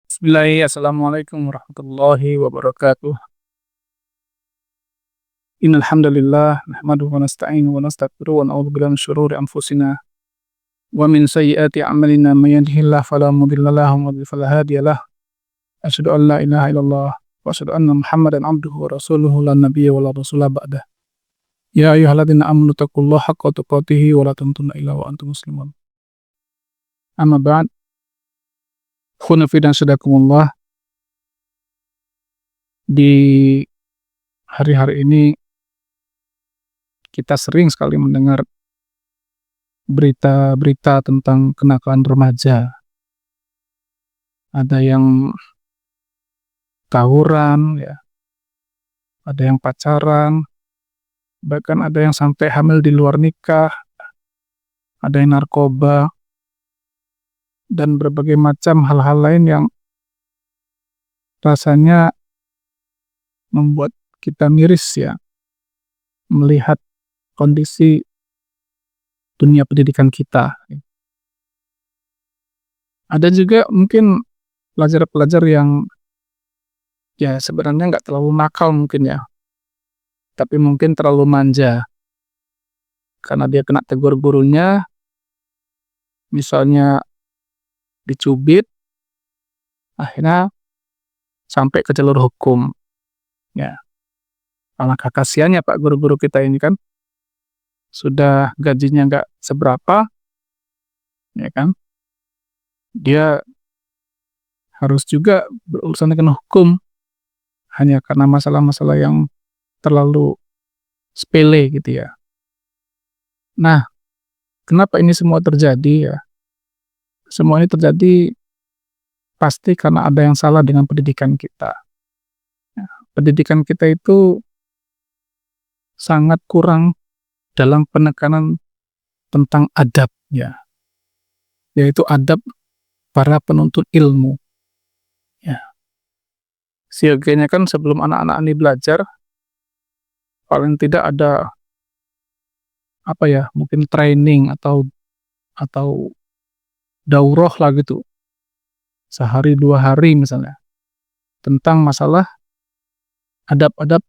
Bismillahirrahmanirrahim. Assalamualaikum warahmatullahi wabarakatuh. Innal hamdalillah nahmaduhu wa nasta'inuhu wa nastaghfiruh wa na'udzu billahi min syururi anfusina wa min sayyiati a'malina may yahdihillahu fala mudilla lahu wa may yudlil fala hadiya lahu. Asyhadu an la ilaha illallah wa asyhadu anna Muhammadan abduhu wa rasuluhu la nabiyya wa la rasula ba'dah. Ya ayyuhalladzina amanu taqullaha haqqa tuqatih wa la tamutunna illa wa antum muslimun. Amma ba'd. Ikhwani fi din sadakumullah. Di hari-hari ini kita sering sekali mendengar berita-berita tentang kenakalan remaja. Ada yang tawuran, ya, ada yang pacaran, bahkan ada yang sampai hamil di luar nikah, ada yang narkoba, dan berbagai macam hal-hal lain yang rasanya membuat kita miris ya, melihat kondisi dunia pendidikan kita. Ada juga mungkin pelajar-pelajar yang ya sebenarnya nggak terlalu nakal mungkin ya, tapi mungkin terlalu manja. Karena dia kena tegur gurunya, misalnya dicubit, akhirnya sampai ke jalur hukum. Ya, alangkah kasihannya Pak guru-guru kita ini kan, sudah gajinya nggak seberapa, ya kan? Dia harus juga berurusan dengan hukum hanya karena masalah-masalah yang terlalu sepele gitu ya. Nah, kenapa ini semua terjadi ya? Semua ini terjadi pasti karena ada yang salah dengan pendidikan kita. Ya, pendidikan kita itu sangat kurang dalam penekanan tentang adab ya, yaitu adab para penuntut ilmu. Ya, sioganya kan sebelum anak-anak ini belajar, paling tidak ada apa ya, mungkin training atau daurah lah gitu, sehari 2 hari misalnya, tentang masalah adab-adab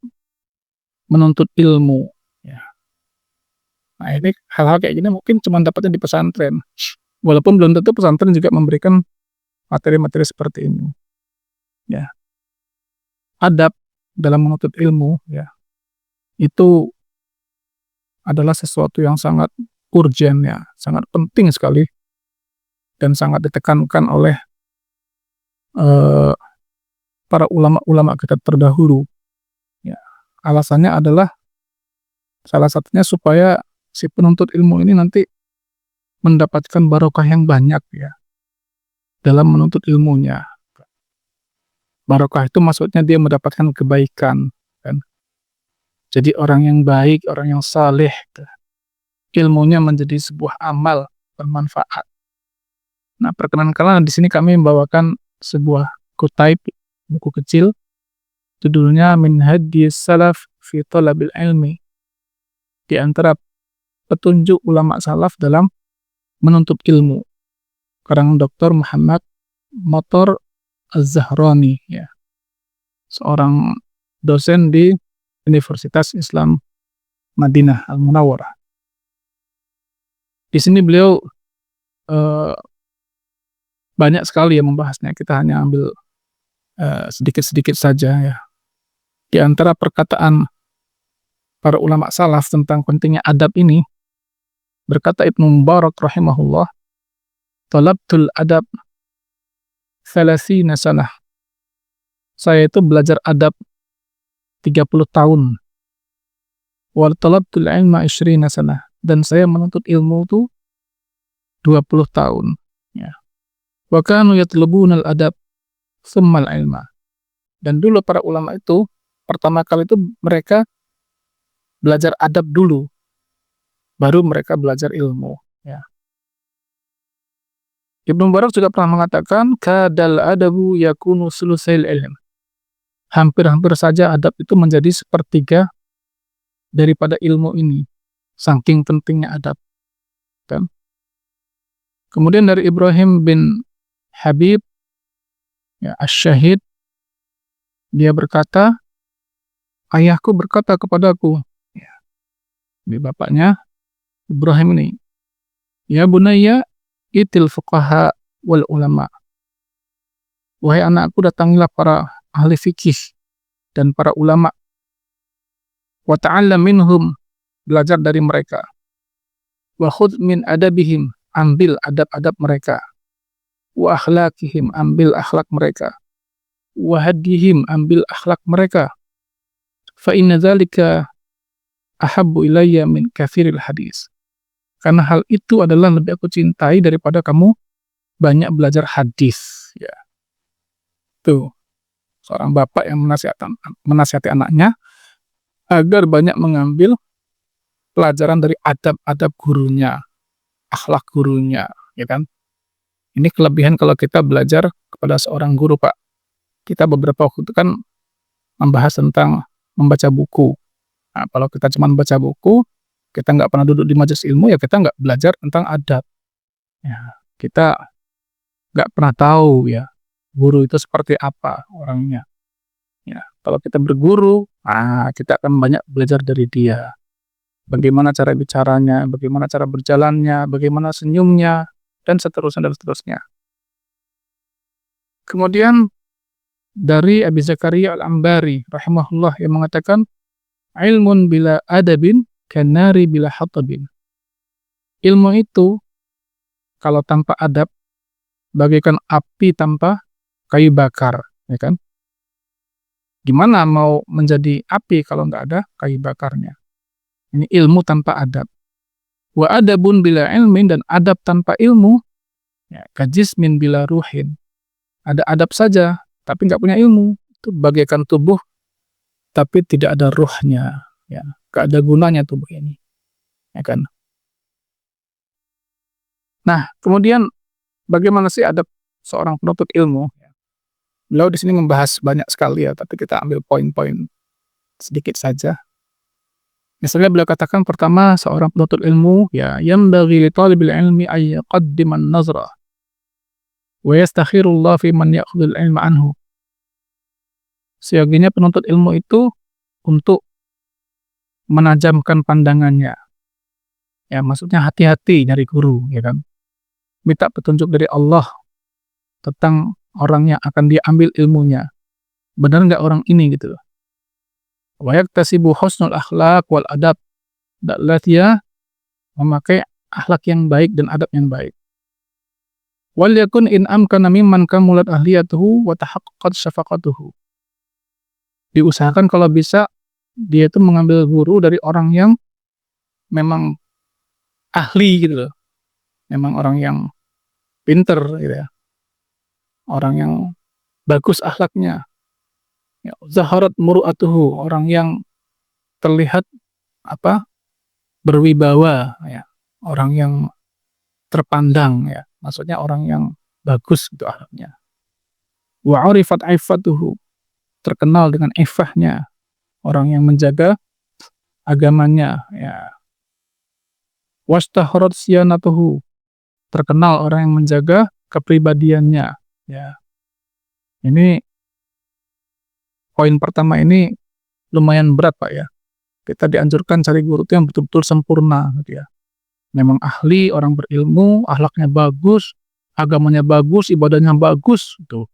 menuntut ilmu. Ya. Nah ini hal-hal kayak gini mungkin cuma dapatnya di pesantren, walaupun belum tentu pesantren juga memberikan materi-materi seperti ini. Ya, adab dalam menuntut ilmu ya, itu adalah sesuatu yang sangat urgen ya, sangat penting sekali dan sangat ditekankan oleh para ulama-ulama kita terdahulu. Ya, alasannya adalah salah satunya supaya si penuntut ilmu ini nanti mendapatkan barokah yang banyak ya dalam menuntut ilmunya. Barokah itu maksudnya dia mendapatkan kebaikan kan. Jadi orang yang baik, orang yang saleh, ilmunya menjadi sebuah amal bermanfaat. Nah, perkenankanlah di sini kami membawakan sebuah kutaib, buku kecil, judulnya Min Hadis Salaf fi Thalabil Ilmi. Di antara petunjuk ulama salaf dalam menuntut ilmu. Karangan Dr. Muhammad Motor Az-Zahrani ya. Seorang dosen di Universitas Islam Madinah Al-Munawwarah. Di sini beliau banyak sekali yang membahasnya. Kita hanya ambil sedikit-sedikit saja ya. Di antara perkataan para ulama salaf tentang pentingnya adab ini, berkata Ibnu Mubarak rahimahullah, talabtul adab 30 sanah. Saya itu belajar adab 30 tahun. Wa talabtul ilma 20 sanah. Dan saya menuntut ilmu itu 20 tahun. Ya. Wa kanu yatlubuna al-adab tsumma al-ilma. Dan dulu para ulama itu pertama kali itu mereka belajar adab dulu, baru mereka belajar ilmu. Ya. Ibnu Mubarak juga pernah mengatakan, kadal adabu yakunu sulusail ilm. Hampir-hampir saja adab itu menjadi sepertiga daripada ilmu ini. Saking pentingnya adab. Kan? Kemudian dari Ibrahim bin Habib Ya, Asy-Syahid dia berkata, ayahku berkata kepadaku, ya, ini bapaknya Ibrahim ini, ya bunayya itil fuqaha wal ulama. Wahai anakku, datangilah para ahli fikih dan para ulama. Wa ta'allam minhum, belajar dari mereka. Wa khudh min adabihim, ambil adab-adab mereka. Wa akhlaqihim, ambil akhlak mereka. Wa hadihim, ambil akhlak mereka. Fa inna dzalika ahabbu ilayya min katsiril hadis. Karena hal itu adalah lebih aku cintai daripada kamu banyak belajar hadis. Ya. Tuh, seorang bapak yang menasihati anaknya agar banyak mengambil pelajaran dari adab-adab gurunya, akhlak gurunya, ya kan? Ini kelebihan kalau kita belajar kepada seorang guru, Pak. Kita beberapa waktu itu kan membahas tentang membaca buku. Nah, kalau kita cuma baca buku, kita nggak pernah duduk di majelis ilmu, ya kita nggak belajar tentang adab. Ya, kita nggak pernah tahu ya guru itu seperti apa orangnya. Ya, kalau kita berguru, kita akan banyak belajar dari dia. Bagaimana cara bicaranya, bagaimana cara berjalannya, bagaimana senyumnya, dan seterusnya dan seterusnya. Kemudian dari Abi Zakaria Al-Ambari rahimahullah yang mengatakan, ilmun bila adabin kanari bila hatabin. Ilmu itu kalau tanpa adab bagaikan api tanpa kayu bakar, ya kan? Gimana mau menjadi api kalau nggak ada kayu bakarnya? Ini ilmu tanpa adab. Wa adabun bila ilmin, dan adab tanpa ilmu, ya, kajismin bila ruhin. Ada adab saja, tapi nggak punya ilmu. Itu bagaikan tubuh, tapi tidak ada ruhnya. Ya, nggak ada gunanya tubuh ini. Ya kan? Nah, kemudian bagaimana sih adab seorang penuntut ilmu? Beliau di sini membahas banyak sekali ya, tapi kita ambil poin-poin sedikit saja. Misalnya beliau katakan pertama, seorang penuntut ilmu ya yanbaghi li talibil ilmi ay yaqaddima an-nazra wa yastakhirullah fi man ya'khudhul ilma anhu. Seyogianya penuntut ilmu itu untuk menajamkan pandangannya. Ya, maksudnya hati-hati nyari guru, ya kan? Minta petunjuk dari Allah tentang orang yang akan dia ambil ilmunya. Benar nggak orang ini gitu loh. Wa yaktasibu husnul akhlaq wal adab. Daklah dia memakai akhlak yang baik dan adab yang baik. Wal yakun in amkana mimman kamulat ahliyatuhu wa tahaqqaqat syafaqatuhu. Diusahakan kalau bisa dia itu mengambil guru dari orang yang memang ahli gitu loh. Memang orang yang pinter gitu ya. Orang yang bagus akhlaknya. Ya, zaharat muru'atuhu, orang yang terlihat berwibawa ya, orang yang terpandang ya, maksudnya orang yang bagus gitu akhlaknya. Wa 'urifat 'iffatuhu, terkenal dengan iffahnya, orang yang menjaga agamanya ya. Wastaharat siyanatuhu, terkenal orang yang menjaga kepribadiannya ya. Ini poin pertama ini lumayan berat Pak ya. Kita dianjurkan cari guru itu yang betul-betul sempurna gitu ya. Memang ahli, orang berilmu, akhlaknya bagus, agamanya bagus, ibadahnya bagus gitu.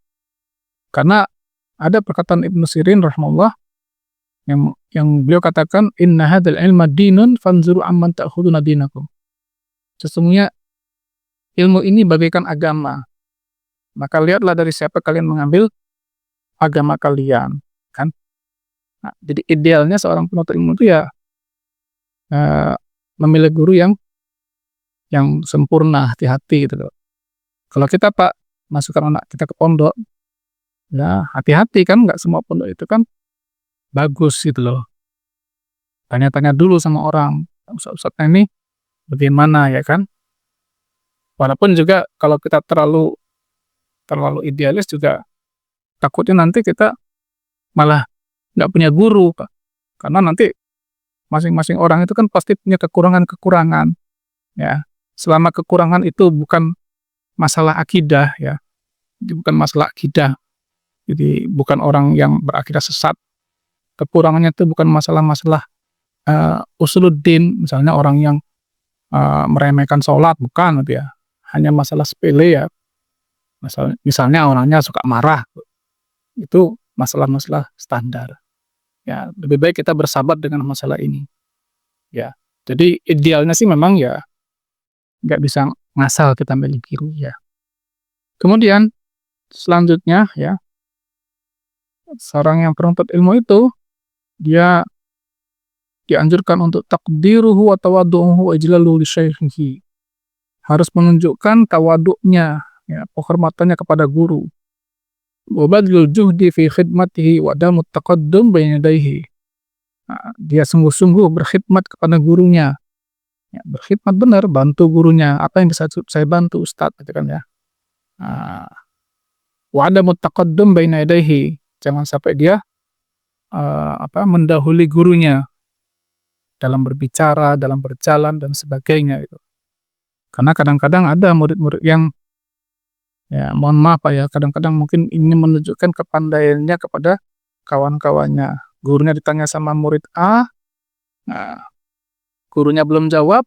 Karena ada perkataan Ibnu Sirin rahimahullah yang beliau katakan, inna hadzal ilma dinun fanzuru amman ta'khuduna dinakum. Sesungguhnya ilmu ini bagaikan agama. Maka lihatlah dari siapa kalian mengambil agama kalian. Kan? Nah, jadi idealnya seorang penuntut ilmu itu ya memilih guru yang sempurna, hati-hati gitu loh. Kalau kita Pak masukkan anak kita ke pondok, ya hati-hati kan, nggak semua pondok itu kan bagus gitu loh. Tanya-tanya dulu sama orang, ustaz-ustaznya ini bagaimana ya kan. Walaupun juga kalau kita terlalu idealis juga takutnya nanti kita malah nggak punya guru Pak. Karena nanti masing-masing orang itu kan pasti punya kekurangan-kekurangan ya. Selama kekurangan itu bukan masalah akidah ya, itu bukan masalah akidah, Jadi bukan orang yang berakidah sesat. Kekurangannya itu bukan masalah-masalah, usuluddin, misalnya orang yang, meremehkan sholat, bukan gitu ya. Hanya masalah sepele ya, misalnya orangnya suka marah, itu masalah-masalah standar. Ya, lebih baik kita bersabar dengan masalah ini, ya. Jadi idealnya sih memang ya nggak bisa ngasal kita milih kiri ya. Kemudian selanjutnya ya, seorang yang penuntut ilmu itu, dia dianjurkan untuk takdiruhu wa tawaddu'uhu wa ijlaluhu li syaikhihi. Harus menunjukkan tawaduknya, ya, penghormatannya kepada guru. Wa badlul juhdi fi khidmatihi wa adamut taqaddum baina yadayhi. Nah, dia sungguh-sungguh berkhidmat kepada gurunya. Ya, berkhidmat benar, bantu gurunya. Apa yang bisa saya bantu Ustaz, gitu kan ya. Nah, wa adamut taqaddum baina yadayhi. Jangan sampai dia mendahului gurunya dalam berbicara, dalam berjalan dan sebagainya gitu. Karena kadang-kadang ada murid-murid yang, ya mohon maaf Pak ya, kadang-kadang mungkin ingin menunjukkan kepandaiannya kepada kawan-kawannya. Gurunya ditanya sama murid A, nah, gurunya belum jawab,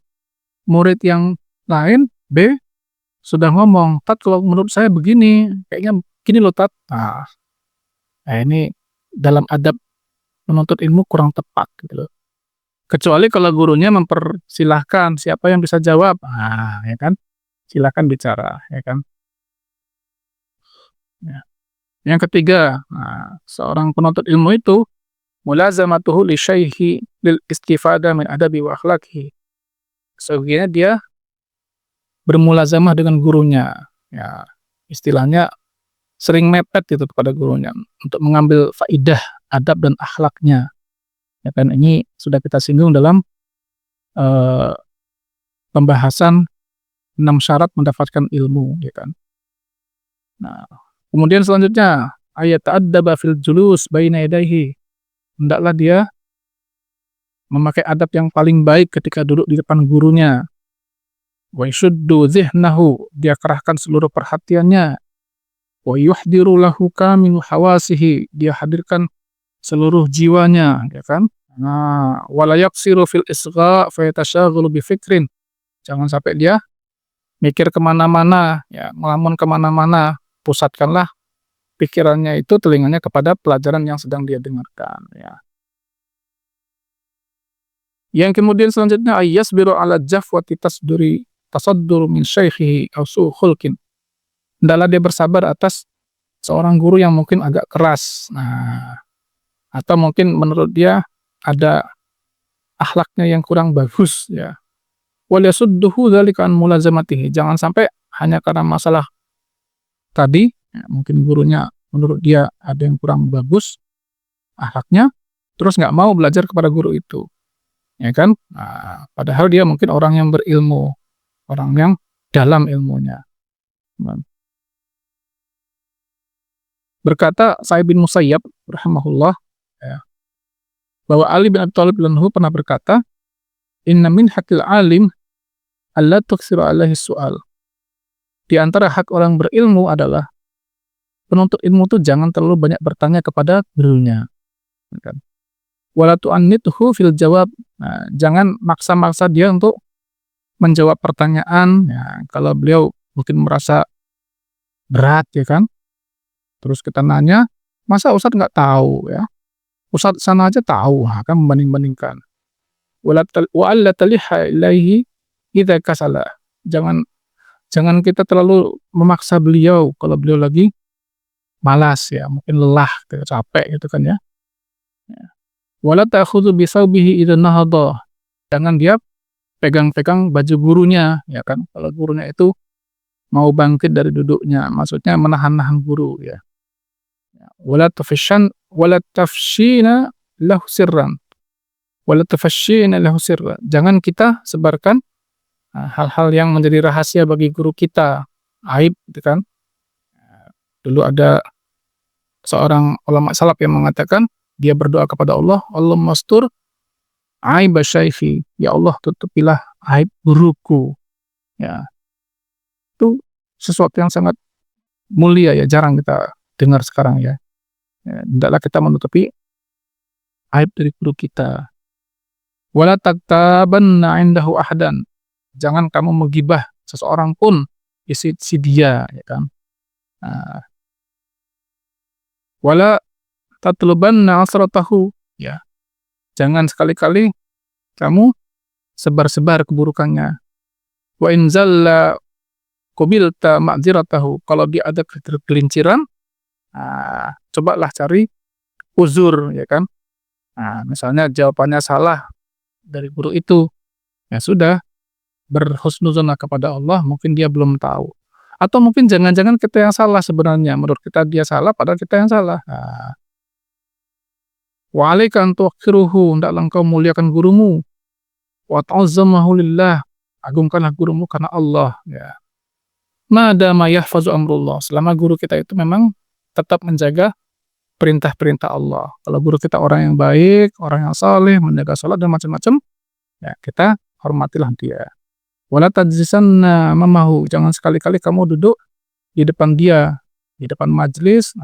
murid yang lain B sudah ngomong, "Tat, kalau menurut saya begini, kayaknya gini loh Tat." Nah ini dalam adab menuntut ilmu kurang tepat gitu loh. Kecuali kalau gurunya mempersilahkan siapa yang bisa jawab, ya kan, silakan bicara, ya kan. Ya. Yang ketiga, seorang penuntut ilmu itu mulazamatuhu li syaikhi lil istifadah min adabi wa akhlaqihi. Sesungguhnya dia bermulazamah dengan gurunya, ya istilahnya sering mepet gitu kepada gurunya untuk mengambil faidah adab dan akhlaknya. Ya kan, ini sudah kita singgung dalam pembahasan 6 syarat mendapatkan ilmu, ya kan. Nah, kemudian selanjutnya ayat ta'addaba fil julus baina yadayhi. Hendaklah dia memakai adab yang paling baik ketika duduk di depan gurunya. Wa yashuddu dhihnahu, dia kerahkan seluruh perhatiannya. Wa yuhdiru lahu kamilu hawasihi, dia hadirkan seluruh jiwanya, ya kan. Nah, wala yaqsiru fil isgha' fa yatashaghalu bi fikrin. Jangan sampai dia mikir kemana-mana, ya, ngelamun kemana-mana. Pusatkanlah pikirannya itu, telinganya kepada pelajaran yang sedang dia dengarkan, ya. Yang kemudian selanjutnya ayyasbiru ala jafwati tasaddur min syaikhihi aw su'u khulqin. Hendaklah dia bersabar atas seorang guru yang mungkin agak keras. Nah, atau mungkin menurut dia ada akhlaknya yang kurang bagus, ya. Wal yasudduhu dzalika an mulazamatihi. Jangan sampai hanya karena masalah tadi, ya, mungkin gurunya menurut dia ada yang kurang bagus akhlaknya, terus nggak mau belajar kepada guru itu, ya kan. Nah, padahal dia mungkin orang yang berilmu, orang yang dalam ilmunya. Berkata Sa'id bin Musayyab rahimahullah, ya, bahwa Ali bin Abi Thalib radhiyallahu anhu pernah berkata, "Inna min haqqil alim alla tuksiru alaihi su'al." Di antara hak orang berilmu adalah penuntut ilmu itu jangan terlalu banyak bertanya kepada gurunya, kan. Wala tu'annithu fil jawab. Nah, jangan maksa-maksa dia untuk menjawab pertanyaan, ya, kalau beliau mungkin merasa berat, ya kan. Terus kita nanya, "Masa Ustadz nggak tahu?" Ya. Ustadz sana aja tahu, kan membanding-bandingkan. Wa alla taliha ilaihi idza kasala. Jangan kita terlalu memaksa beliau kalau beliau lagi malas, ya, mungkin lelah, capek gitu kan ya. Wala ta'khudhu bi thawbihi idza nahadha. Jangan dia pegang-pegang baju gurunya, ya kan. Kalau gurunya itu mau bangkit dari duduknya, maksudnya menahan-nahan guru, ya. Wala tafshina lahu sirran. Wala tafshina lahu sirran. Jangan kita sebarkan hal-hal yang menjadi rahasia bagi guru kita, aib, gitu kan. Dulu ada seorang ulama salaf yang mengatakan, dia berdoa kepada Allah, "Allahumma astur aib syaikhi." Ya Allah, tutupilah aib guruku. Ya. Itu sesuatu yang sangat mulia, ya, jarang kita dengar sekarang, ya. Ya, hendaklah kita menutupi aib dari guru kita. Wala taktabanna indahu ahadan. Jangan kamu menggibah seseorang pun si dia, ya kan. Nah, wala tatlubanna asratahu, ya. Jangan sekali-kali kamu sebar-sebar keburukannya. Wa in zalla qabilta ma'dziratahu. Kalau dia ada kegelinciran, cobalah cari uzur, ya kan. Nah, misalnya jawabannya salah dari guru itu, ya sudah, berhusnuzon kepada Allah, mungkin dia belum tahu. Atau mungkin jangan-jangan kita yang salah sebenarnya, menurut kita dia salah, padahal kita yang salah. Nah, wa 'alaika an tuwaqqiruhu, hendaklah engkau muliakan gurumu, wa ta'azzamahu lillah, agungkanlah gurumu karena Allah, ya. Ma dama yahfazu amrullah, selama guru kita itu memang tetap menjaga perintah-perintah Allah. Kalau guru kita orang yang baik, orang yang saleh, menjaga salat dan macam-macam, ya kita hormatilah dia. Wala tajlisanna mamahu, jangan sekali-kali kamu duduk di depan dia, di depan majelis,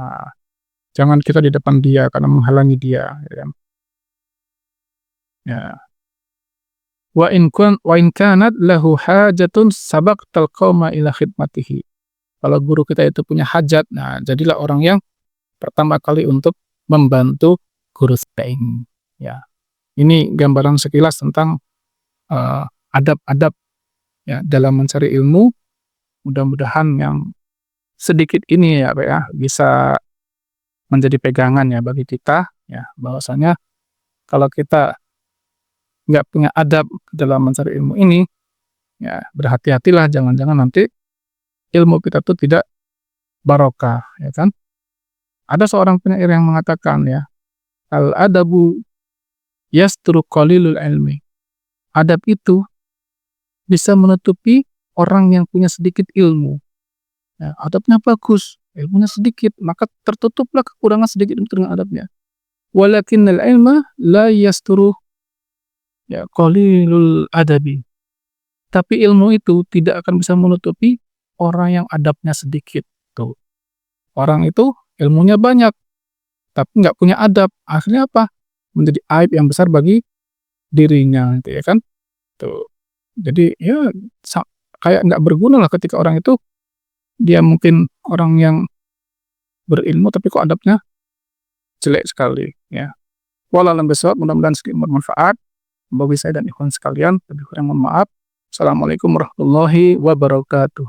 jangan kita di depan dia karena menghalangi dia, ya kan. Ya. Wa in kanat lahu hajatun sabaqtal qauma ila khidmatihi. Kalau guru kita itu punya hajat, jadilah orang yang pertama kali untuk membantu guru kita ini, ya. Ini gambaran sekilas tentang adab-adab, ya, dalam mencari ilmu. Mudah-mudahan yang sedikit ini, ya Pak, ya, bisa menjadi pegangan, ya, bagi kita, ya, bahwasanya kalau kita nggak punya adab dalam mencari ilmu ini, ya berhati-hatilah, jangan-jangan nanti ilmu kita tuh tidak barokah, ya kan. Ada seorang penyair yang mengatakan, ya, al-adabu yasturu qalilul ilmi. Adab itu bisa menutupi orang yang punya sedikit ilmu. Ya, adabnya bagus, ilmunya sedikit, maka tertutuplah kekurangan sedikit dengan adabnya. Walakinnal ilma la yasturu, ya, qalilul adabi. Tapi ilmu itu tidak akan bisa menutupi orang yang adabnya sedikit. Tuh. Orang itu ilmunya banyak, tapi nggak punya adab. Akhirnya apa? Menjadi aib yang besar bagi dirinya, gitu, ya kan? Tuh. Jadi ya kayak nggak berguna lah ketika orang itu dia mungkin orang yang berilmu tapi kok adabnya jelek sekali, ya. Wallahu a'lam bishawab, mudah-mudahan sedikit bermanfaat bagi saya dan ikhwan sekalian. Lebih kurang mohon maaf. Assalamualaikum warahmatullahi wabarakatuh.